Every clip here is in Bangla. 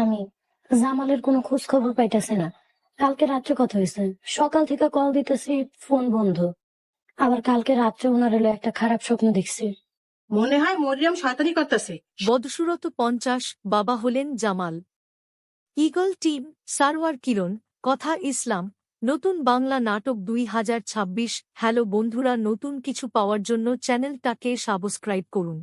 আমি জামালের কোনো খোঁজ খবর পাইতেছি না। কালকে রাত্রে কথা হয়েছে, সকাল থেকে কল দিতেছি, ফোন বন্ধ। আবার কালকে রাত্রে ওনার হলো একটা খারাপ স্বপ্ন দেখছি। মনে হয় মরিয়ম শয়তানি করতেছে। বদসুরত 50 বাবা হলেন জামাল। ঈগল টিম, সারওয়ার কিরণ, কথা ইসলাম, নতুন বাংলা নাটক 2026। হ্যালো বন্ধুরা, নতুন কিছু পাওয়ার জন্য চ্যানেলটাকে সাবস্ক্রাইব করুন।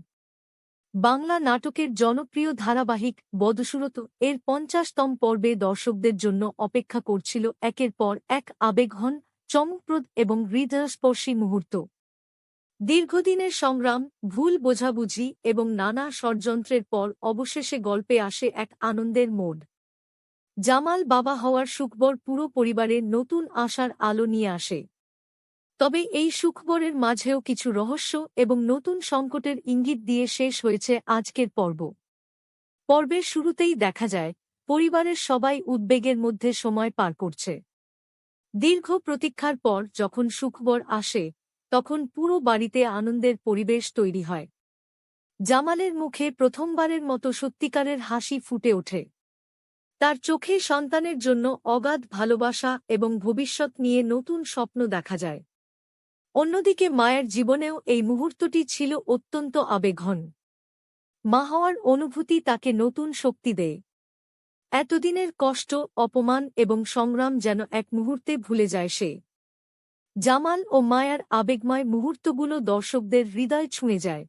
বাংলা নাটকের জনপ্রিয় ধারাবাহিক বদসুরত এর 50তম পর্বে দর্শকদের জন্য অপেক্ষা করছিল একের পর এক আবেগঘন, চমকপ্রদ এবং হৃদয়স্পর্শী মুহূর্ত। দীর্ঘদিনের সংগ্রাম, ভুল বোঝাবুঝি এবং নানা ষড়যন্ত্রের পর অবশেষে গল্পে আসে এক আনন্দের মোড়। জামাল বাবা হওয়ার সুখবর পুরো পরিবারে নতুন আশার আলো নিয়ে আসে। তবে এই সুখবরের মাঝেও কিছু রহস্য এবং নতুন সংকটের ইঙ্গিত দিয়ে শেষ হয়েছে আজকের পর্ব। পর্বের শুরুতেই দেখা যায়, পরিবারের সবাই উদ্বেগের মধ্যে সময় পার করছে। দীর্ঘ প্রতীক্ষার পর যখন সুখবর আসে, তখন পুরো বাড়িতে আনন্দের পরিবেশ তৈরি হয়। জামালের মুখে প্রথমবারের মতো সত্যিকারের হাসি ফুটে ওঠে। তার চোখে সন্তানের জন্য অগাধ ভালোবাসা এবং ভবিষ্যৎ নিয়ে নতুন স্বপ্ন দেখা যায়। অন্যদিকে মায়ের জীবনেও এই মুহূর্তটি ছিল অত্যন্ত আবেগঘন। মা হওয়ার অনুভূতি তাকে নতুন শক্তি দেয়। এতদিনের কষ্ট, অপমান এবং সংগ্রাম যেন এক মুহূর্তে ভুলে যায় সে। জামাল ও মায়ার আবেগময় মুহূর্তগুলো দর্শকদের হৃদয় ছুঁয়ে যায়।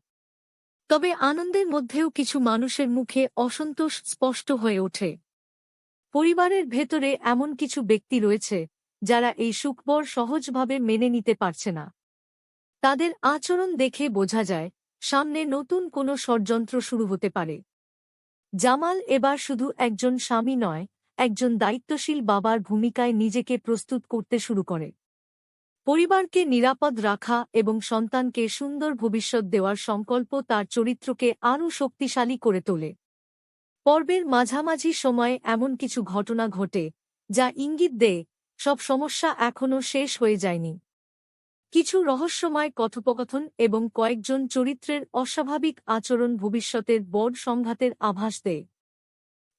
তবে আনন্দের মধ্যেও কিছু মানুষের মুখে অসন্তোষ স্পষ্ট হয়ে ওঠে। পরিবারের ভেতরে এমন কিছু ব্যক্তি রয়েছে, যারা এই সুখবর সহজভাবে মেনে নিতে পারছে না। তাদের আচরণ দেখে বোঝা যায়, সামনে নতুন কোনো ষড়যন্ত্র শুরু হতে পারে। জামাল এবার শুধু একজন স্বামী নয়, একজন দায়িত্বশীল বাবার ভূমিকায় নিজেকে প্রস্তুত করতে শুরু করে। পরিবারকে নিরাপদ রাখা এবং সন্তানকে সুন্দর ভবিষ্যৎ দেওয়ার সংকল্প তার চরিত্রকে আরও শক্তিশালী করে তোলে। পর্বের মাঝামাঝি সময়ে এমন কিছু ঘটনা ঘটে, যা ইঙ্গিত দেয় সব সমস্যা এখনও শেষ হয়ে যায়নি। কিছু রহস্যময় কথোপকথন এবং কয়েকজন চরিত্রের অস্বাভাবিক আচরণ ভবিষ্যতের বড় সংঘাতের আভাস দেয়।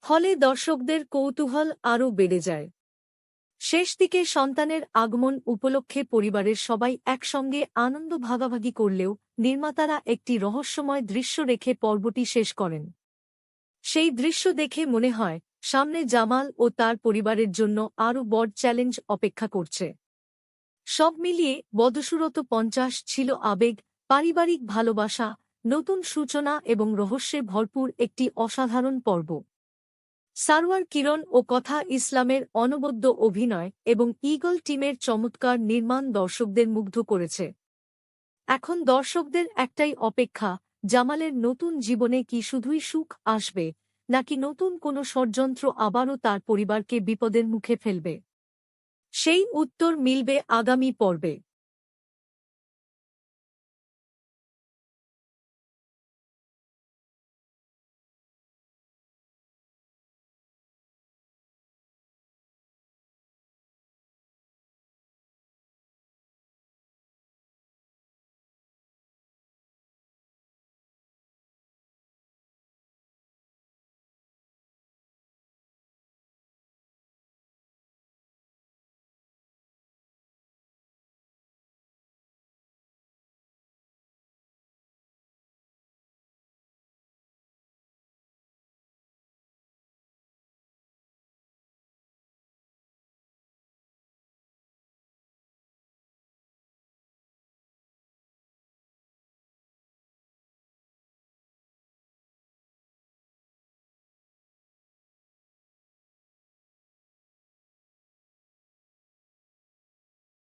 ফলে দর্শকদের কৌতূহল আরও বেড়ে যায়। শেষ দিকে সন্তানের আগমন উপলক্ষে পরিবারের সবাই একসঙ্গে আনন্দ ভাগাভাগি করলেও নির্মাতারা একটি রহস্যময় দৃশ্য রেখে পর্বটি শেষ করেন। সেই দৃশ্য দেখে মনে হয়, সামনে জামাল ও তার পরিবারের জন্য আরও বড় চ্যালেঞ্জ অপেক্ষা করছে। সব মিলিয়ে বদসুরত 50 ছিল আবেগ, পারিবারিক ভালোবাসা, নতুন সূচনা এবং রহস্যে ভরপুর একটি অসাধারণ পর্ব। সারওয়ার কিরণ ও কথা ইসলামের অনবদ্য অভিনয় এবং ঈগল টিমের চমৎকার নির্মাণ দর্শকদের মুগ্ধ করেছে। এখন দর্শকদের একটাই অপেক্ষা, জামালের নতুন জীবনে কি শুধুই সুখ আসবে, নাকি নতুন কোনো ষড়যন্ত্র আবারও তার পরিবারকে বিপদের মুখে ফেলবে। সেই উত্তর মিলবে আগামী পর্বে।